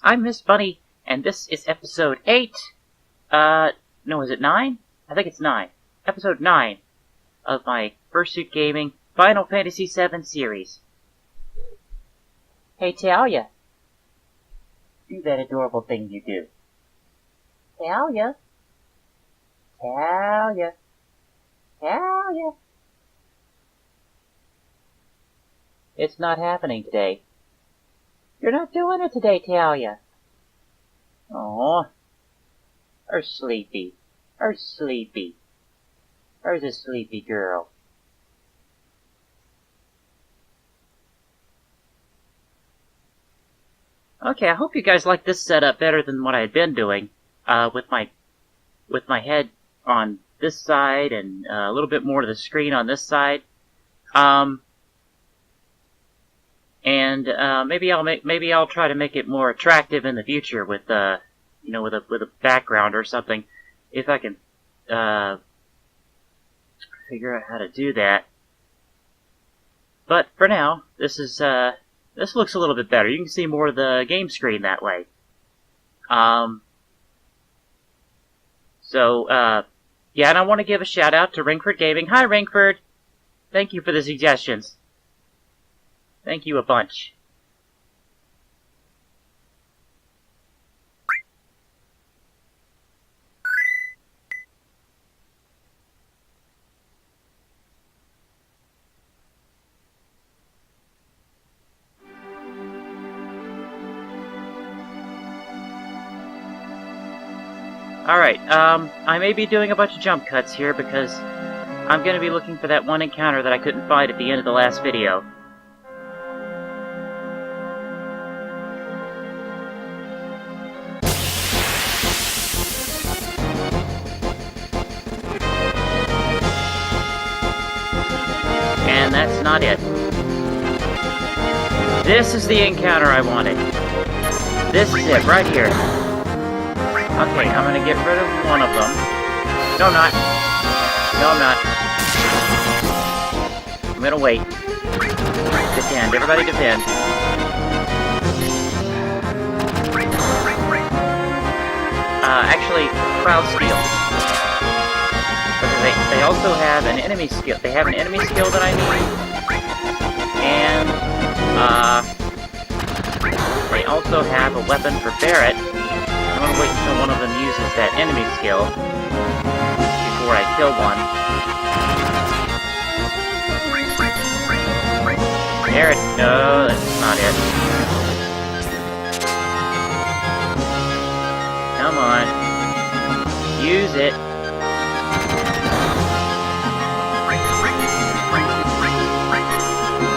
I'm Miss Bunny, and this is episode 8. No, is it 9? I think it's 9. Episode 9 of my Fursuit Gaming Final Fantasy VII series. Hey, Talia. Do that adorable thing you do. Talia. Talia. Talia. It's not happening today. You're not doing it today, Talia. Aw. Her sleepy. Her sleepy. Her's a sleepy girl. Okay, I hope you guys like this setup better than what I had been doing, with my head on this side and a little bit more to the screen on this side. Maybe I'll try to make it more attractive in the future with with a background or something, if I can figure out how to do that. But for now, this looks a little bit better. You can see more of the game screen that way. Yeah, and I want to give a shout out to Ringford Gaming. Hi, Ringford! Thank you for the suggestions. Thank you a bunch. Alright, I may be doing a bunch of jump cuts here because I'm going to be looking for that one encounter that I couldn't find at the end of the last video. And that's not it. This is the encounter I wanted. This is it, right here. Okay, I'm gonna get rid of one of them. No, I'm not. No, I'm not. I'm gonna wait. Defend. Everybody defend. Actually, crowd steals. Because they also have an enemy skill. They have an enemy skill that I need. And, they also have a weapon for Barret. I'm gonna wait until one of them uses that enemy skill before I kill one. Barret, no, that's not it. Come on. Use it.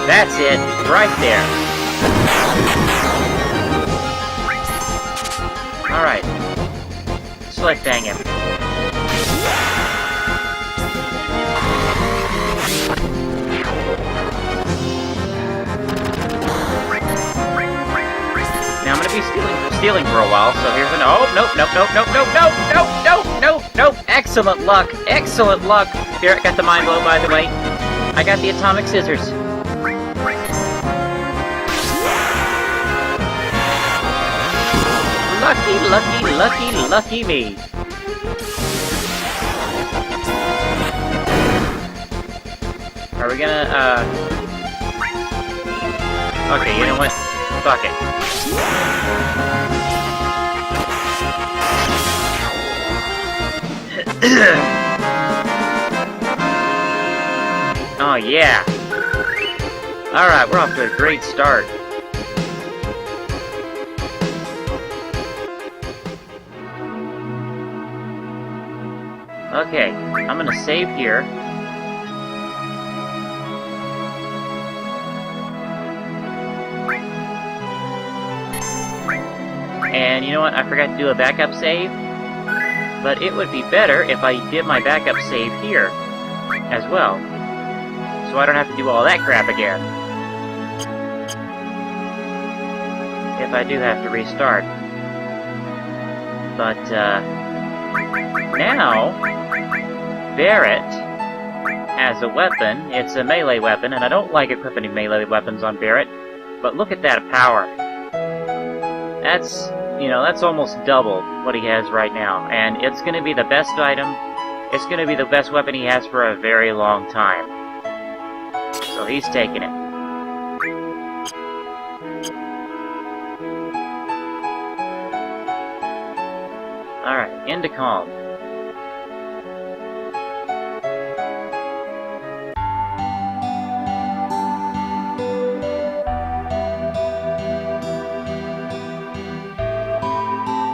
That's it, right there. Alright. Slick bang him. Now I'm gonna be stealing for a while, so here's an nope. Excellent luck. Excellent luck. Barret got the mind blow, by the way. I got the atomic scissors. Lucky me. Are we gonna, okay, you know what? Fuck it. Oh, yeah. Alright, we're off to a great start. Okay, I'm gonna save here. And you know what? I forgot to do a backup save. But it would be better if I did my backup save here as well. So I don't have to do all that crap again. If I do have to restart. But, now, Barret has a weapon. It's a melee weapon, and I don't like equipping melee weapons on Barret, but look at that power. That's You know, that's almost double what he has right now. And it's going to be the best item. It's going to be the best weapon he has for a very long time. So he's taking it. Alright, into calm.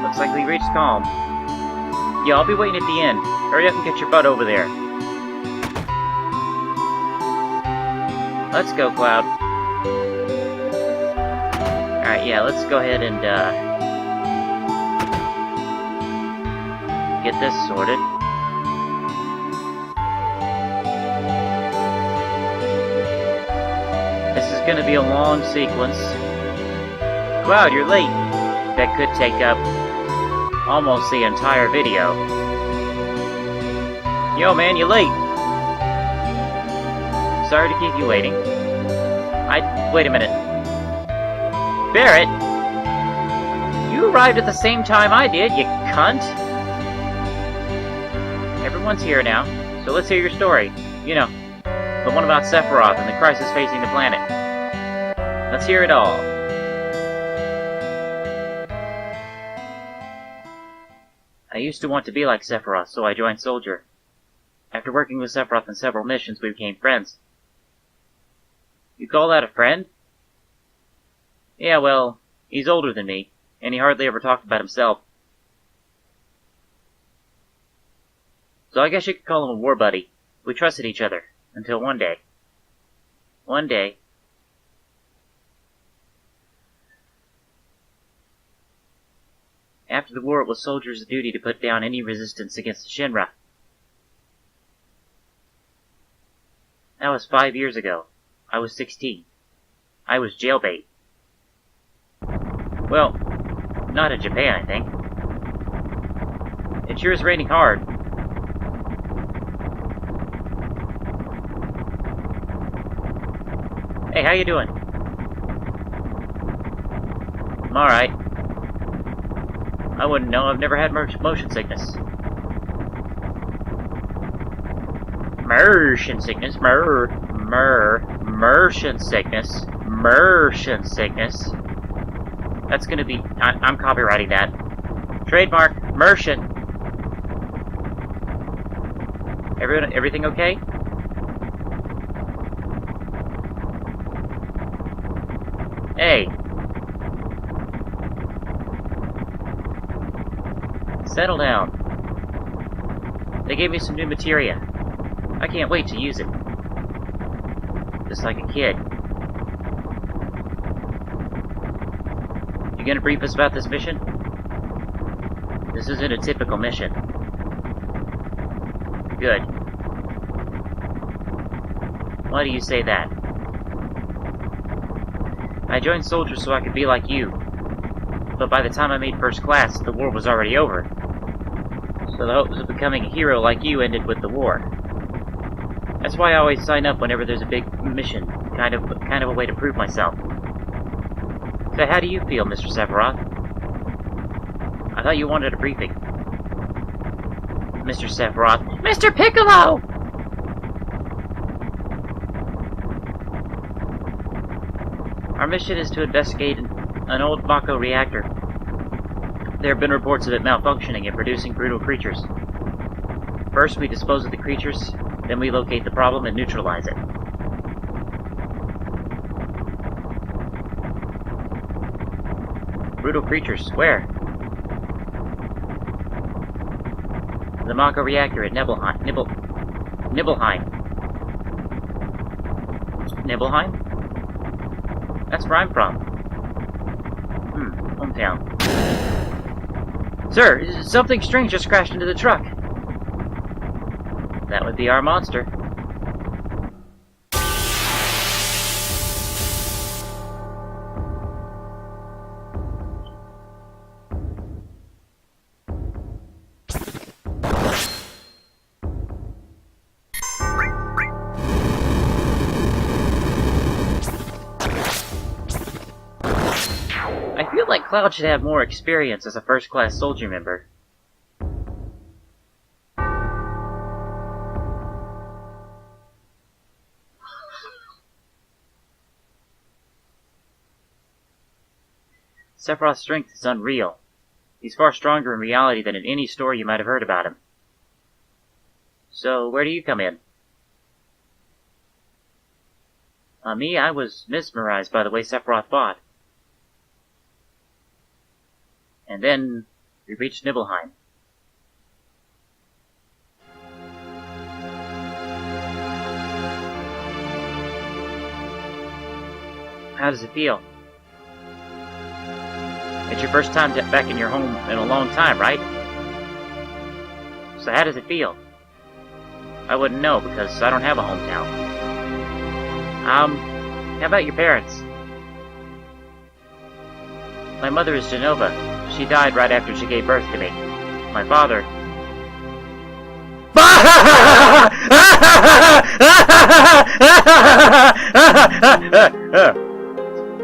Looks like we reached calm. Yeah, I'll be waiting at the end. Hurry up and get your butt over there. Let's go, Cloud. Alright, yeah, let's go ahead and, get this sorted. This is gonna be a long sequence. Cloud, you're late. That could take up almost the entire video. Yo, man, you're late. Sorry to keep you waiting. Wait a minute. Barrett? You arrived at the same time I did, you cunt! Everyone's here now, so let's hear your story. You know, the one about Sephiroth and the crisis facing the planet. Let's hear it all. I used to want to be like Sephiroth, so I joined Soldier. After working with Sephiroth on several missions, we became friends. You call that a friend? Yeah, well, he's older than me, and he hardly ever talked about himself. So I guess you could call him a war buddy. We trusted each other, until one day. One day... After the war, it was Soldier's duty to put down any resistance against the Shinra. That was 5 years ago. I was 16. I was jailbait. Well, not in Japan, I think. It sure is raining hard. Hey, how you doing? I'm alright. I wouldn't know, I've never had motion sickness. Motion sickness, motion sickness, motion sickness. That's gonna be, I'm copywriting that. Trademark, motion. Everything okay? Hey. Settle down. They gave me some new materia. I can't wait to use it. Just like a kid. You gonna brief us about this mission? This isn't a typical mission. Good. Why do you say that? I joined Soldier so I could be like you. But by the time I made first class, the war was already over. So the hopes of becoming a hero like you ended with the war. That's why I always sign up whenever there's a big mission, kind of a way to prove myself. So how do you feel, Mr. Sephiroth? I thought you wanted a briefing. Mr. Sephiroth. Mr. Piccolo! Our mission is to investigate an old Mako reactor. There have been reports of it malfunctioning and producing brutal creatures. First, we dispose of the creatures, then we locate the problem and neutralize it. Brutal creatures, where? The Mako reactor at Nibelheim. Nibelheim? That's where I'm from. Hometown. Sir, something strange just crashed into the truck. That would be our monster. Cloud should have more experience as a first-class soldier member. Sephiroth's strength is unreal. He's far stronger in reality than in any story you might have heard about him. So, where do you come in? Me, I was mesmerized by the way Sephiroth fought. And then, we reached Nibelheim. How does it feel? It's your first time back in your home in a long time, right? So how does it feel? I wouldn't know, because I don't have a hometown. How about your parents? My mother is Genova. She died right after she gave birth to me. My father...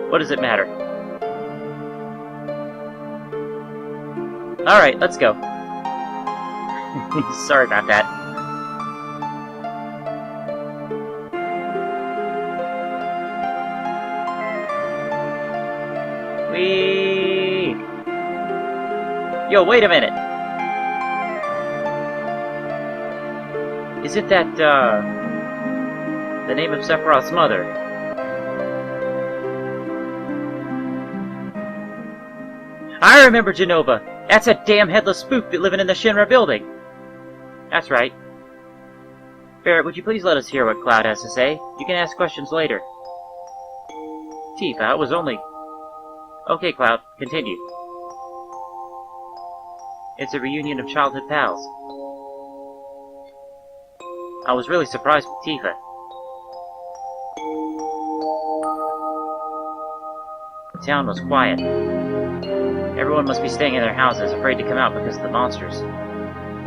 What does it matter? Alright, let's go. Sorry about that. Whee! Yo, wait a minute! Is it that, the name of Sephiroth's mother? I remember Genova! That's that damn headless spook that living in the Shinra building! That's right. Barrett, would you please let us hear what Cloud has to say? You can ask questions later. Tifa, it was only... Okay, Cloud, continue. It's a reunion of childhood pals. I was really surprised with Tifa. The town was quiet. Everyone must be staying in their houses, afraid to come out because of the monsters.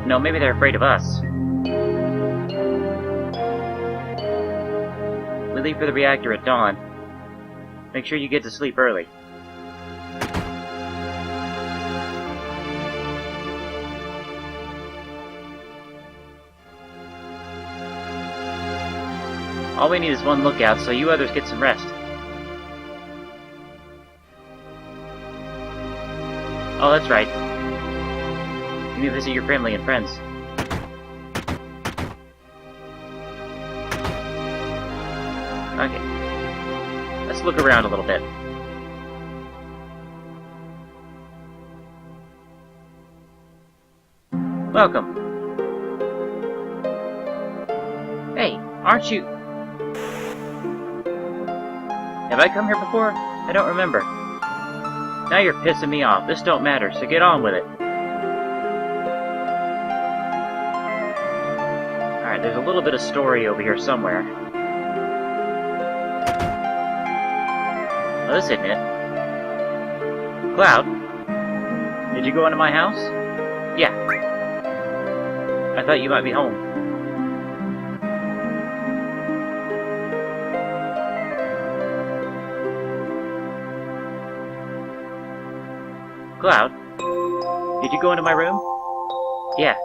No, maybe they're afraid of us. We leave for the reactor at dawn. Make sure you get to sleep early. All we need is one lookout, so you others get some rest. Oh, that's right. You can visit your family and friends. Okay. Let's look around a little bit. Welcome. Hey, aren't you... Have I come here before? I don't remember. Now you're pissing me off. This don't matter, so get on with it. Alright, there's a little bit of story over here somewhere. Oh, this isn't it. Cloud? Did you go into my house? Yeah. I thought you might be home. Cloud? Did you go into my room? Yeah.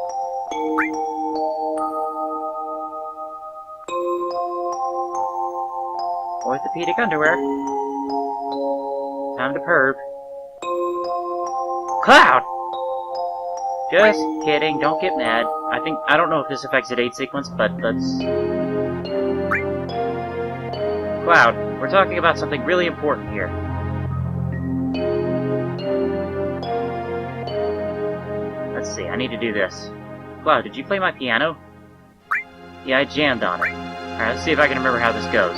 Orthopedic underwear. Time to perv. Cloud! Just kidding, don't get mad. I don't know if this affects the date sequence, but let's... Cloud, we're talking about something really important here. Let's see, I need to do this. Cloud, did you play my piano? Yeah, I jammed on it. Alright, let's see if I can remember how this goes.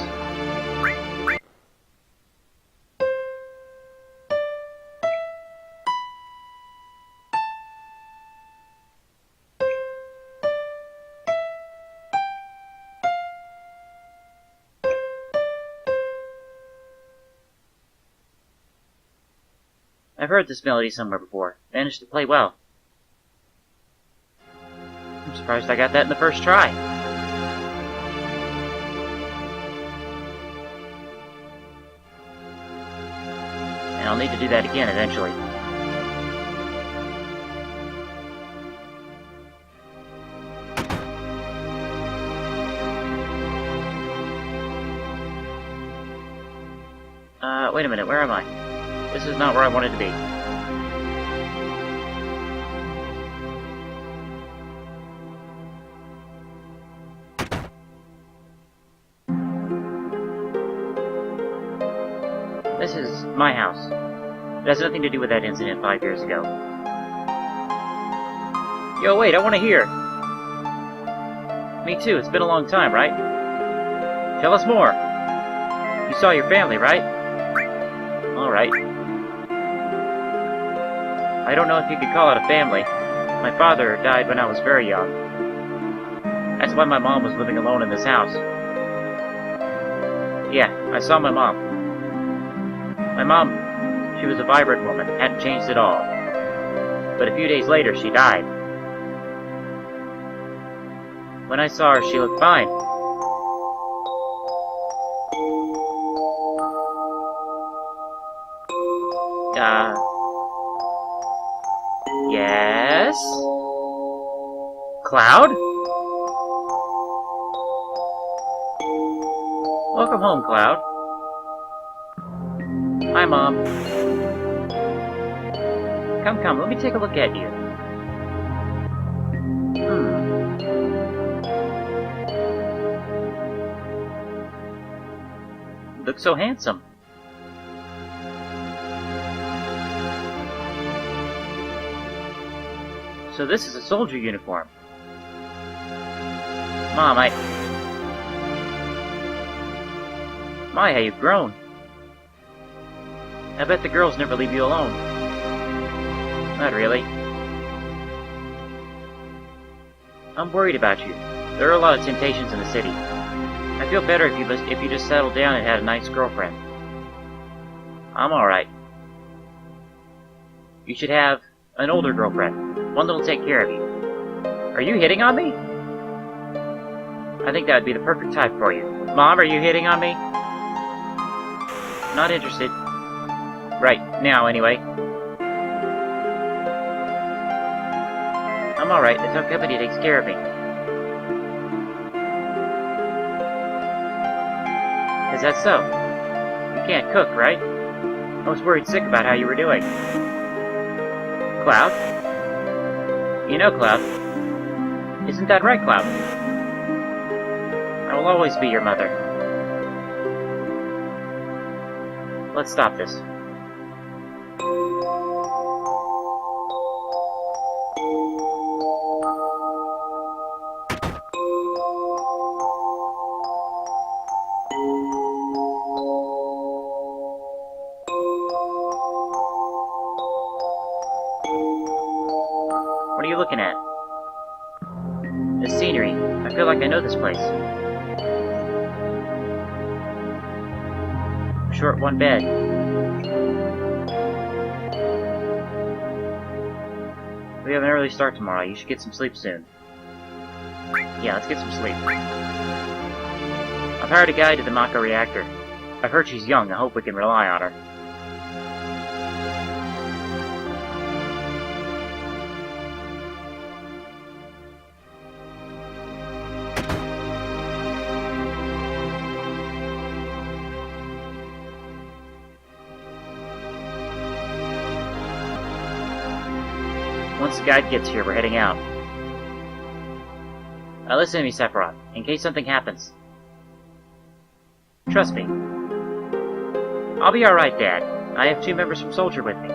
I've heard this melody somewhere before. Managed to play well. I'm surprised I got that in the first try. I'll need to do that again eventually. Wait a minute, where am I? This is not where I wanted to be. This is my house. It has nothing to do with that incident 5 years ago. Yo, wait, I want to hear! Me too, it's been a long time, right? Tell us more! You saw your family, right? Alright. I don't know if you could call it a family. My father died when I was very young. That's why my mom was living alone in this house. Yeah, I saw my mom. My mom, she was a vibrant woman, hadn't changed at all. But a few days later, she died. When I saw her, she looked fine. Yes? Cloud? Welcome home, Cloud. Hi, Mom. Come, let me take a look at you. You look so handsome. So this is a soldier uniform. Mom, My, how you've grown. I bet the girls never leave you alone. Not really. I'm worried about you. There are a lot of temptations in the city. I feel better if you just settled down and had a nice girlfriend. I'm alright. You should have an older girlfriend. One that'll take care of you. Are you hitting on me? I think that would be the perfect type for you. Mom, are you hitting on me? Not interested. Right, now anyway. I'm alright, the tough company takes care of me. Is that so? You can't cook, right? I was worried sick about how you were doing. Cloud? You know, Cloud. Isn't that right, Cloud? I will always be your mother. Let's stop this. What are you looking at? The scenery. I feel like I know this place. Short one bed. We have an early start tomorrow. You should get some sleep soon. Yeah, let's get some sleep. I've hired a guide to the Mako reactor. I've heard she's young. I hope we can rely on her. Once the guide gets here, we're heading out. Now listen to me, Sephiroth, in case something happens. Trust me. I'll be alright, Dad. I have 2 members from Soldier with me.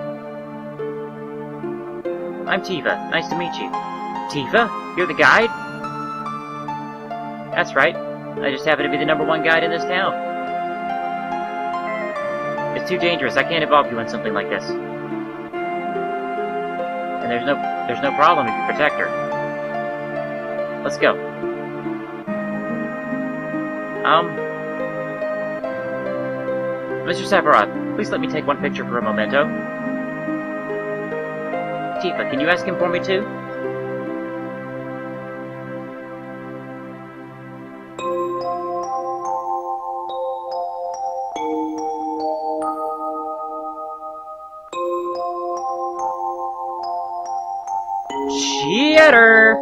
I'm Tifa. Nice to meet you. Tifa? You're the guide? That's right. I just happen to be the #1 guide in this town. It's too dangerous. I can't involve you in something like this. And there's no problem if you protect her. Let's go. Mr. Sephiroth, please let me take one picture for a memento. Tifa, can you ask him for me too? Theater!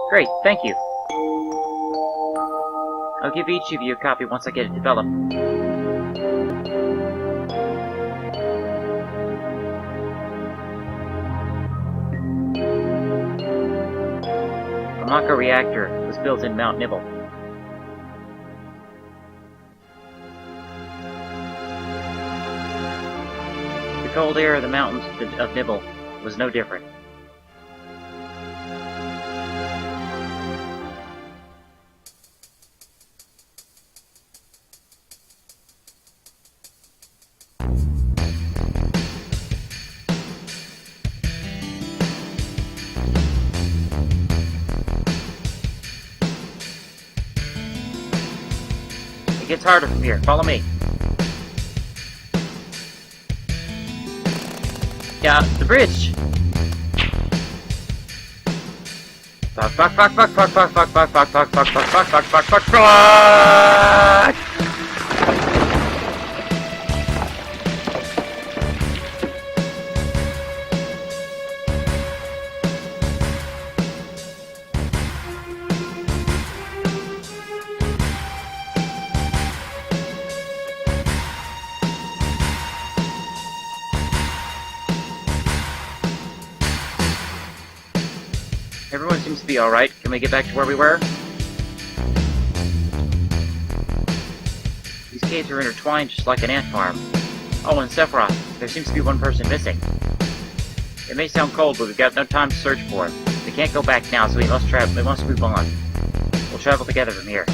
Great, thank you. I'll give each of you a copy once I get it developed. A Mako reactor was built in Mount Nibble. The cold air of the mountains of Nibble was no different. It gets harder from here. Follow me. Yeah, the bridge! Fuck, fuck, fuck, fuck, fuck, fuck, fuck, fuck, fuck, fuck, fuck, fuck, fuck, fuck, fuck, fuck, fuck! Everyone seems to be alright. Can we get back to where we were? These caves are intertwined just like an ant farm. Oh, and Sephiroth, there seems to be one person missing. It may sound cold, but we've got no time to search for him. We can't go back now, so we must move on. We'll travel together from here.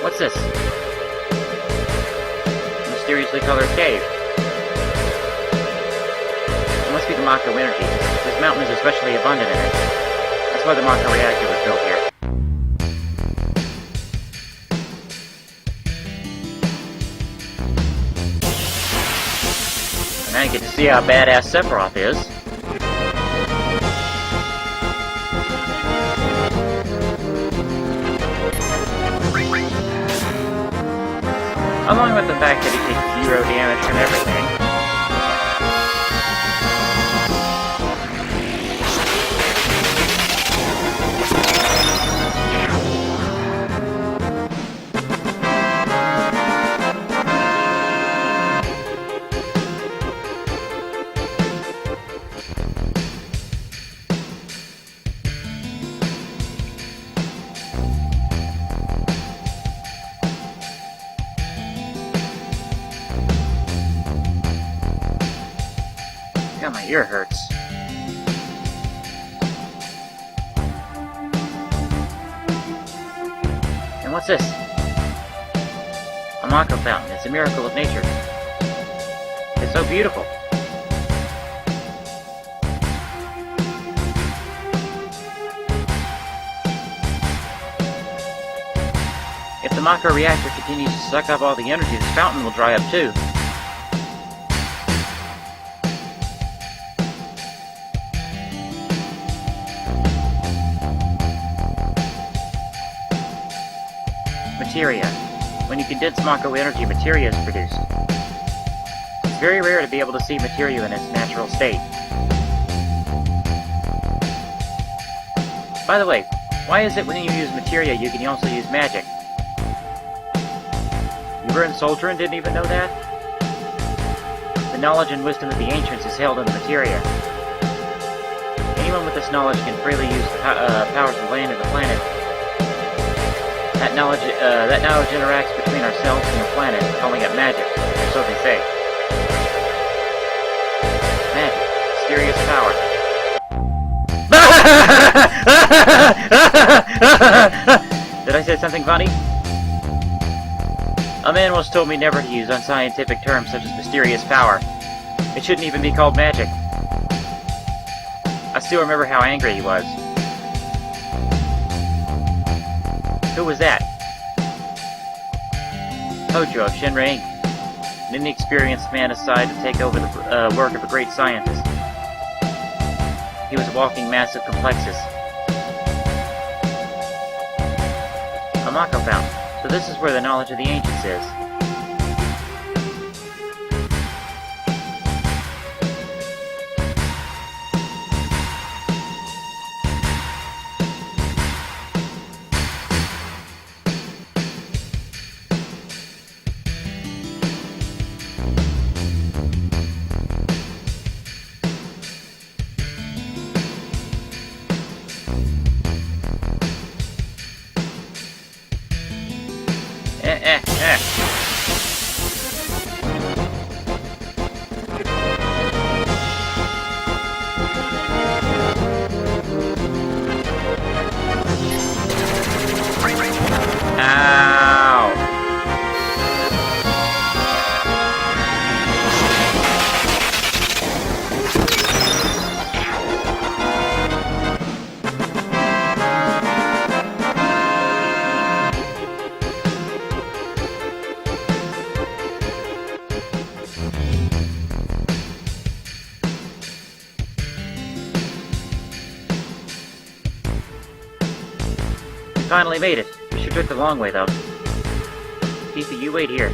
What's this? Mysteriously colored cave. It must be the Mako energy. This mountain is especially abundant in it. That's why the Mako reactor was built here. And now you get to see how badass Sephiroth is. Along with the fact that he takes 0 damage from everything. God, my ear hurts. And what's this? A Mako fountain. It's a miracle of nature. It's so beautiful. If the Mako reactor continues to suck up all the energy, this fountain will dry up too. Materia. When you condense Mako energy, materia is produced. It's very rare to be able to see materia in its natural state. By the way, why is it when you use materia you can also use magic? You were in Soldier and didn't even know that? The knowledge and wisdom of the ancients is held in the materia. Anyone with this knowledge can freely use the powers of the land and the planet. That knowledge interacts between ourselves and the planet, calling it magic, or so they say. Magic. Mysterious power. Did I say something funny? A man once told me never to use unscientific terms such as mysterious power. It shouldn't even be called magic. I still remember how angry he was. Who was that? Hojo of Shinra Inc. an inexperienced man aside to take over the work of a great scientist. He was a walking massive complexus. A Mako fountain. So this is where the knowledge of the ancients is. Ow! We finally made it. We sure took the long way, though. Tifa, you wait here.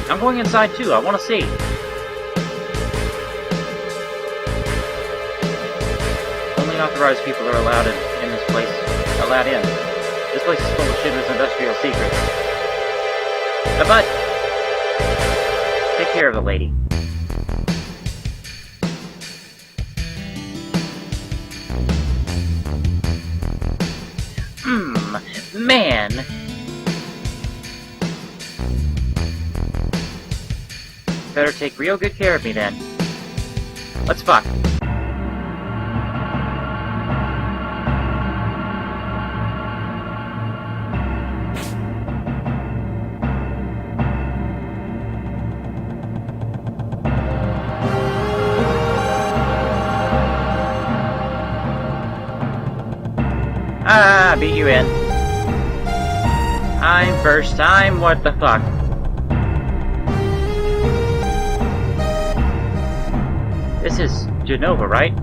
I'm going inside, too. I want to see. Only authorized people are allowed in this place. Allowed in. This place is full of Shinra's industrial secrets. But take care of the lady. Man! Better take real good care of me then. Let's fuck. Ah, beat you in. I'm first time, what the fuck? This is Genova, right?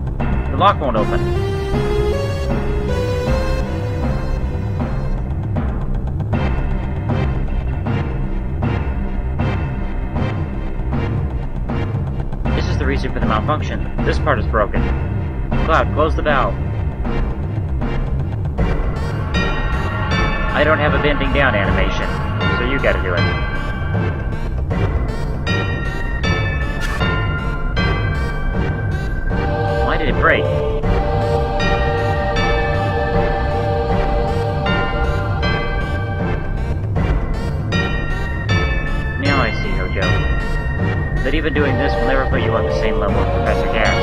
The lock won't open. This is the reason for the malfunction. This part is broken. Cloud, close the valve. I don't have a bending down animation, so you gotta do it. Why did it break? Now I see, Hojo. That even doing this will never put you on the same level as Professor Gas.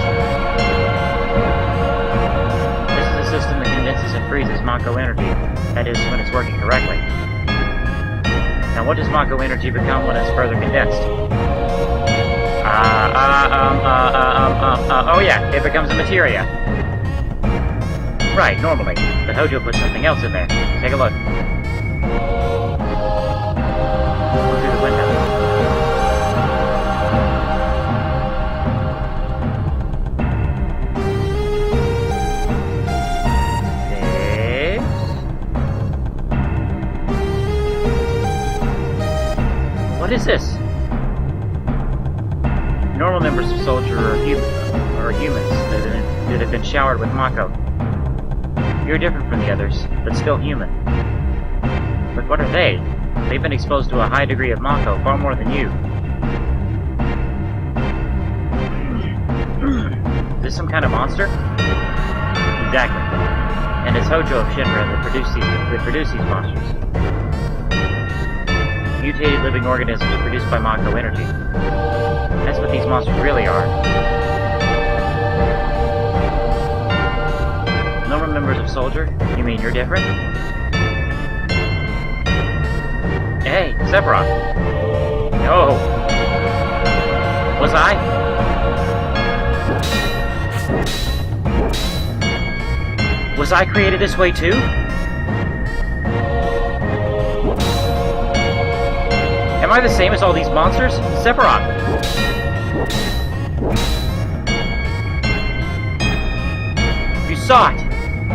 This is a system that condenses and freezes Mako energy. That is, when it's working correctly. Now, what does Mako energy become when it's further condensed? Oh yeah, it becomes a materia. Right, normally. But Hojo put something else in there. Take a look. Look through the window. What is this? Normal members of Soldier are humans that have been showered with Mako. You're different from the others, but still human. But what are they? They've been exposed to a high degree of Mako, far more than you. Is this some kind of monster? Exactly. And it's Hojo of Shinra that produce these monsters. Mutated living organisms produced by Mako energy. That's what these monsters really are. Normal members of Soldier? You mean you're different? Hey, Sephiroth! No! Was I? Was I created this way too? Am I the same as all these monsters? Sephiroth! You saw it!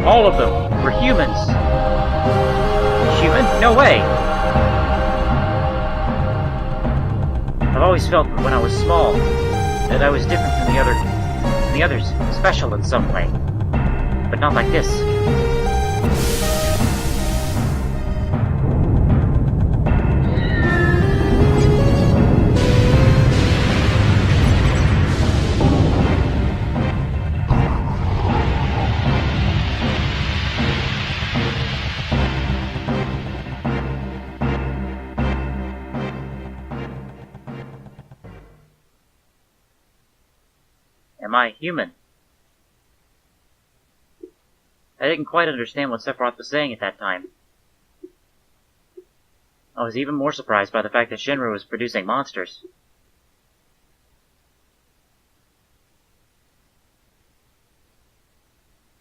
All of them were humans! Human? No way! I've always felt that when I was small, that I was different from the others, special in some way. But not like this. Am I human? I didn't quite understand what Sephiroth was saying at that time. I was even more surprised by the fact that Shinra was producing monsters.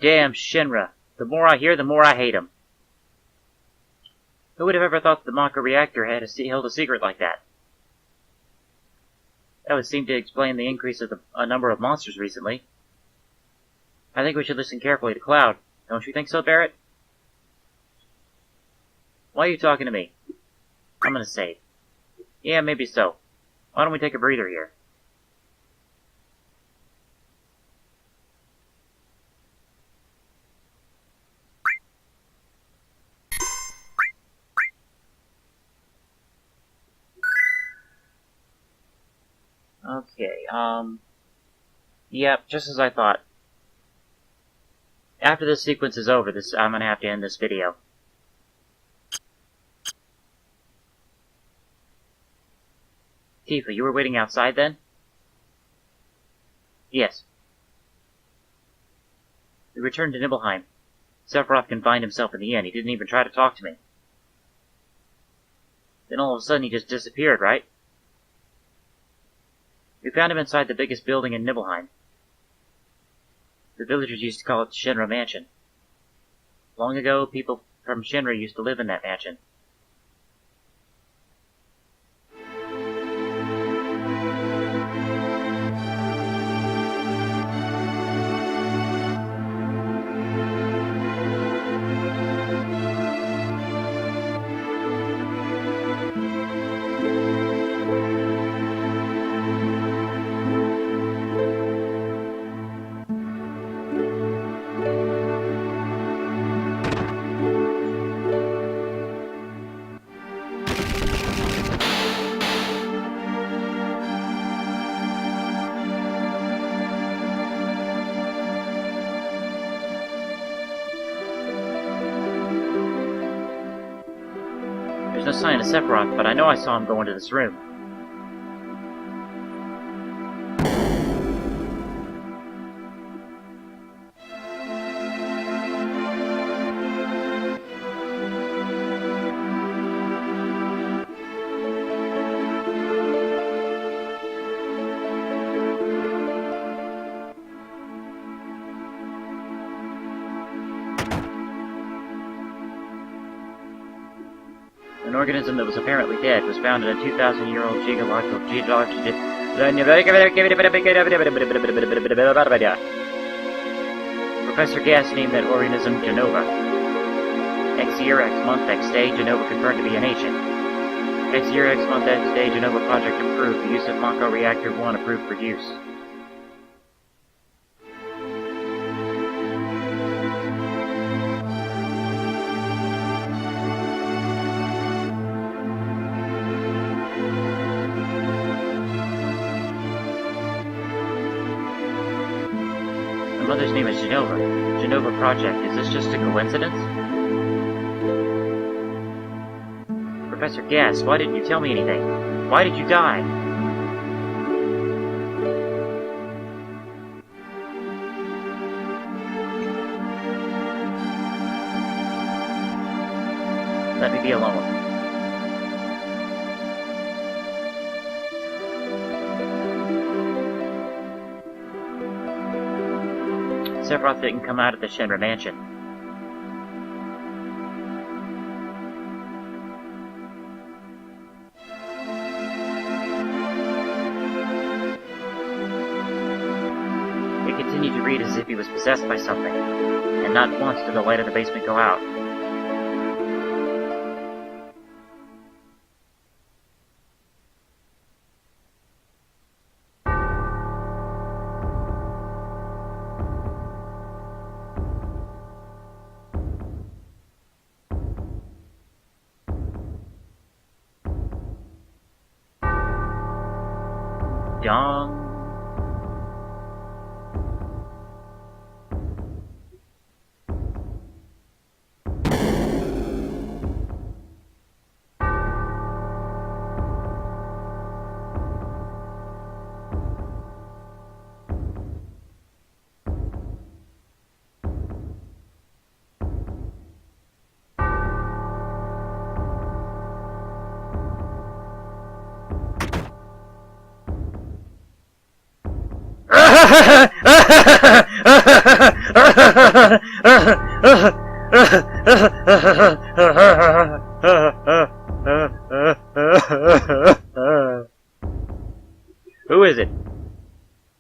Damn Shinra. The more I hear, the more I hate him. Who would have ever thought the Mako reactor had held a secret like that? That would seem to explain the increase of a number of monsters recently. I think we should listen carefully to Cloud. Don't you think so, Barrett? Why are you talking to me? I'm gonna save. Yeah, maybe so. Why don't we take a breather here? Okay, yep, just as I thought. After this sequence is over, I'm gonna have to end this video. Tifa, you were waiting outside then? Yes. We returned to Nibelheim. Sephiroth confined himself in the inn. He didn't even try to talk to me. Then all of a sudden he just disappeared, right? We found him inside the biggest building in Nibelheim. The villagers used to call it the Shinra Mansion. Long ago, people from Shinra used to live in that mansion. There's no sign of Sephiroth, but I know I saw him go into this room. An organism that was apparently dead was found in a 2,000-year-old Professor Gas named that organism Genova. X year, X month, X day, Genova confirmed to be an ancient. X year, X month, X day, Genova project approved. The use of Mako Reactor 1 approved for use. My mother's name is Genova. Genova Project. Is this just a coincidence? Professor Gas, why didn't you tell me anything? Why did you die? Let me be alone. Sephiroth didn't come out of the Shinra Mansion. he was possessed by something, and not once did the light in the basement go out. Dong. Who is it?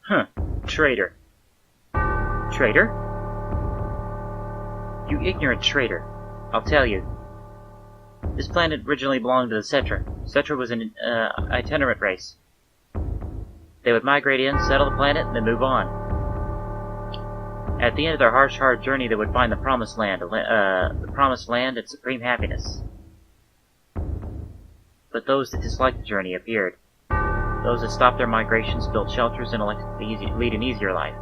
Huh. Traitor. Traitor? You ignorant traitor. I'll tell you. This planet originally belonged to the Cetra. Cetra was an itinerant race. They would migrate in, settle the planet, and then move on. At the end of their harsh, hard journey, they would find the Promised Land, and supreme happiness. But those that disliked the journey appeared. Those that stopped their migrations built shelters and elected to lead an easier life.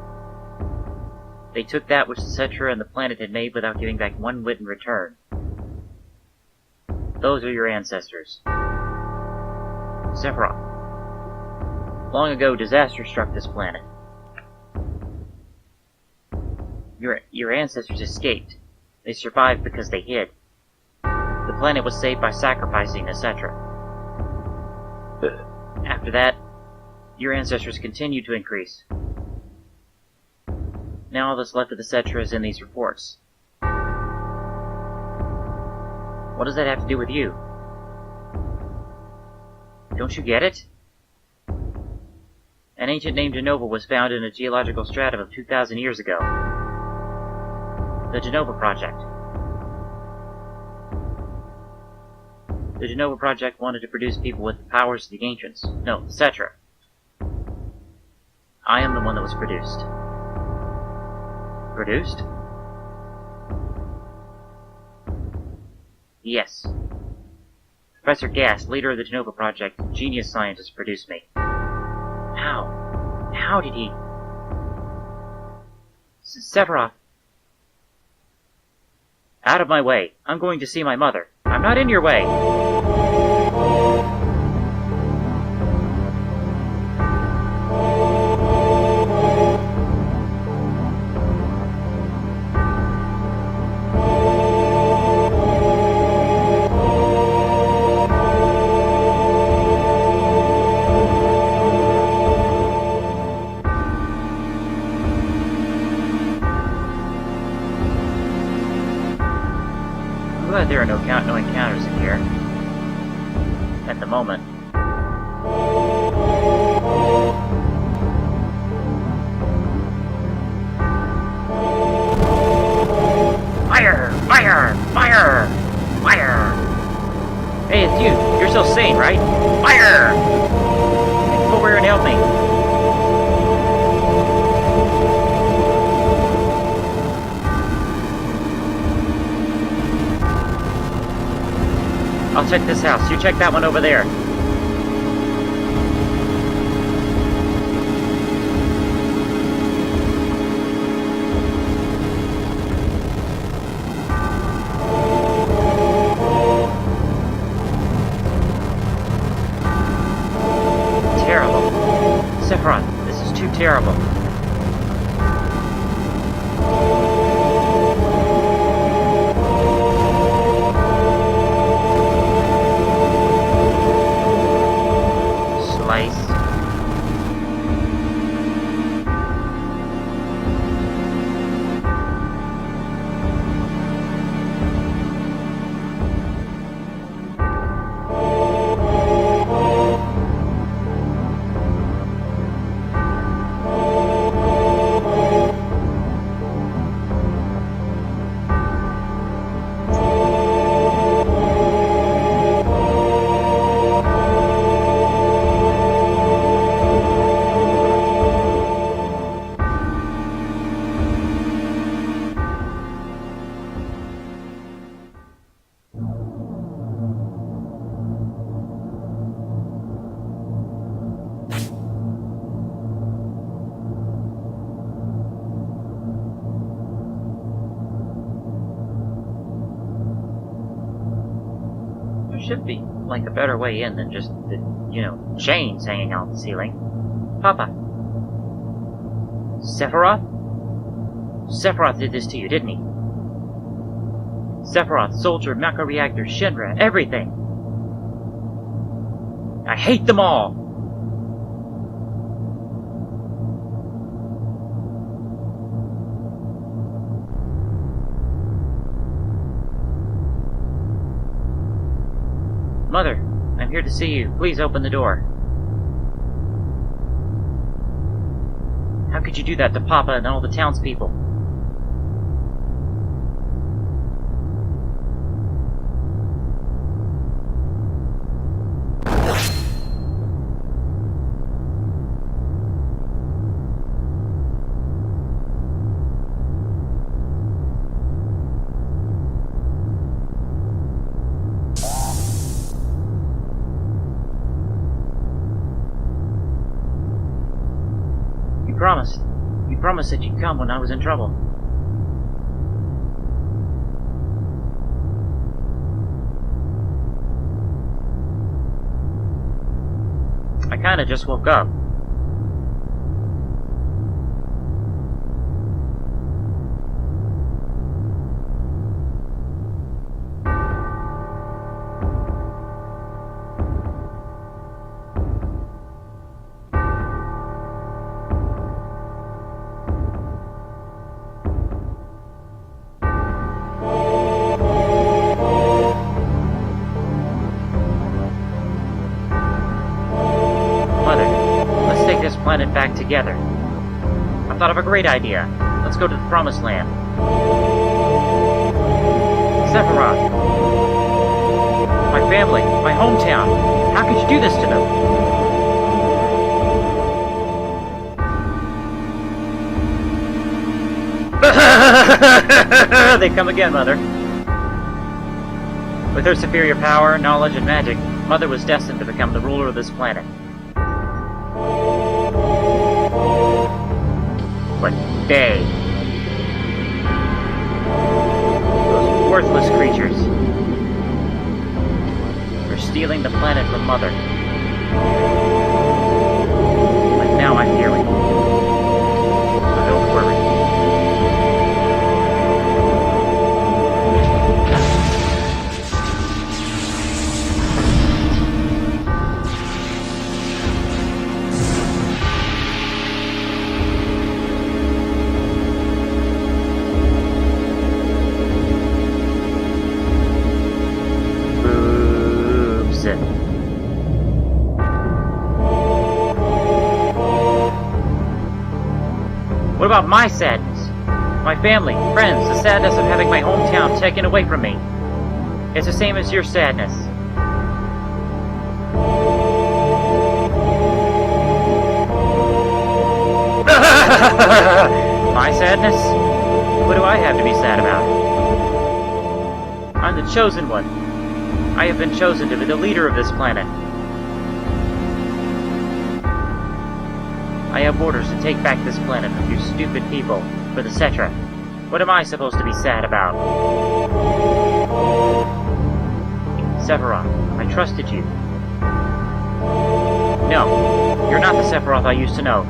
They took that which the Cetra and the planet had made without giving back one whit in return. Those are your ancestors. Sephiroth. Long ago, disaster struck this planet. Your ancestors escaped. They survived because they hid. The planet was saved by sacrificing the Cetra. After that, your ancestors continued to increase. Now all that's left of the Cetra is in these reports. What does that have to do with you? Don't you get it? An ancient named Genova was found in a geological stratum of 2,000 years ago. The Genova Project. The Genova Project wanted to produce people with the powers of the ancients. No, the Cetra. I am the one that was produced. Produced? Yes. Professor Gast, leader of the Genova Project, genius scientist, produced me. How? How did he? Sephiroth. Out of my way. I'm going to see my mother. I'm not in your way. I'm glad there are no encounters in here. At the moment. Fire! Fire! Fire! Fire! Hey, it's you! You're still sane, right? Fire! Come over here and help me. I'll check this house. You check that one over there. Terrible. Sephiroth, this is too terrible. should be, like, a better way in than just the, chains hanging out the ceiling. Papa. Sephiroth? Sephiroth did this to you, didn't he? Sephiroth, Soldier, Mecha Reactor, Shinra, everything! I hate them all! Mother, I'm here to see you. Please open the door. How could you do that to Papa and all the townspeople? You promised that you'd come when I was in trouble. I kinda just woke up. Planet back together. I thought of a great idea. Let's go to the Promised Land. Sephiroth! My family, my hometown. How could you do this to them? They come again, Mother. With her superior power, knowledge, and magic, Mother was destined to become the ruler of this planet. But they... those worthless creatures... were stealing the planet from Mother. But now I'm here with you. So don't worry. What about my sadness? My family, friends, the sadness of having my hometown taken away from me. It's the same as your sadness. My sadness? What do I have to be sad about? I'm the chosen one. I have been chosen to be the leader of this planet. I have orders to take back this planet from you stupid people for the Cetra. What am I supposed to be sad about? Sephiroth, I trusted you. No, you're not the Sephiroth I used to know.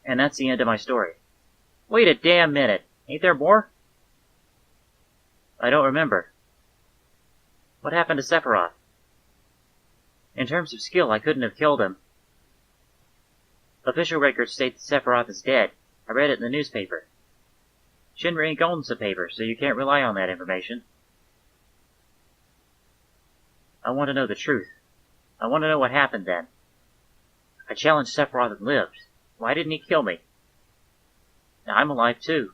And that's the end of my story. Wait a damn minute. Ain't there more? I don't remember. What happened to Sephiroth? In terms of skill, I couldn't have killed him. Official records state that Sephiroth is dead. I read it in the newspaper. Shinra Inc. owns the paper, so you can't rely on that information. I want to know the truth. I want to know what happened then. I challenged Sephiroth and lived. Why didn't he kill me? Now I'm alive too.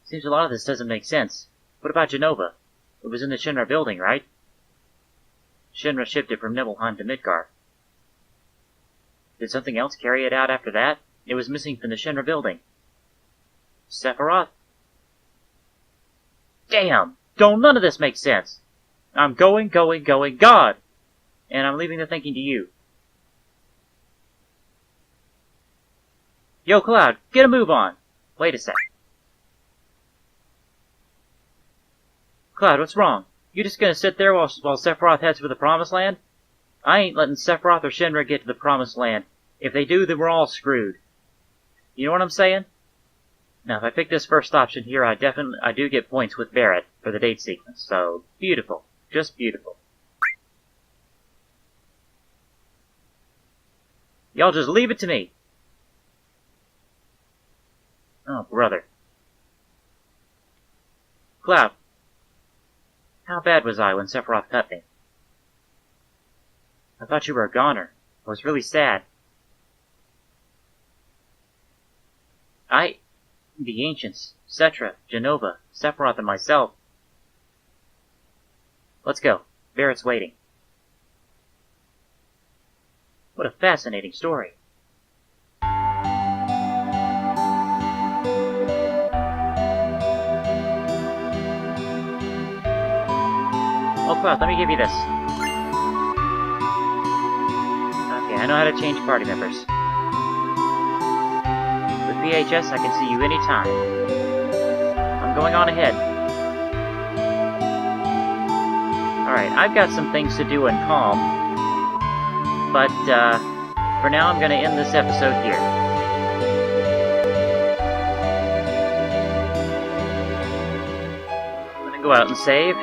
Seems a lot of this doesn't make sense. What about Genova? It was in the Shinra building, right? Shinra shipped it from Nibelheim to Midgar. Did something else carry it out after that? It was missing from the Shinra building. Sephiroth? Damn! Don't none of this make sense. I'm going, God! And I'm leaving the thinking to you. Yo, Cloud, get a move on! Wait a sec. Cloud, what's wrong? You just gonna sit there while Sephiroth heads for the Promised Land? I ain't letting Sephiroth or Shinra get to the Promised Land. If they do, then we're all screwed. You know what I'm saying? Now, if I pick this first option here, I do get points with Barret for the date sequence. So, beautiful. Just beautiful. Y'all just leave it to me. Oh, brother. Cloud. How bad was I when Sephiroth cut me? I thought you were a goner. I was really sad. The Ancients, Cetra, Genova, Sephiroth, and myself. Let's go. Barret's waiting. What a fascinating story. Oh, Cloud, let me give you this. Okay, I know how to change party members. With VHS, I can see you anytime. I'm going on ahead. Alright, I've got some things to do in Calm. But, for now I'm gonna end this episode here. I'm gonna go out and save.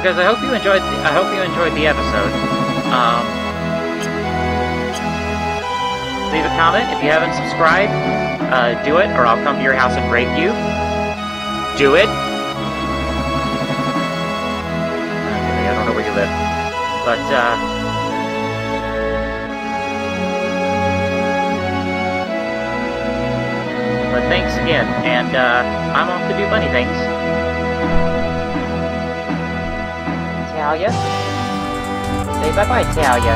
Because I hope you enjoyed the episode. Leave a comment if you haven't subscribed. Do it, or I'll come to your house and rape you. Do it. Okay, I don't know where you live, but thanks again, and I'm off to do bunny things. Talia? Say bye-bye, Talia.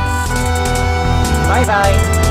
Bye-bye.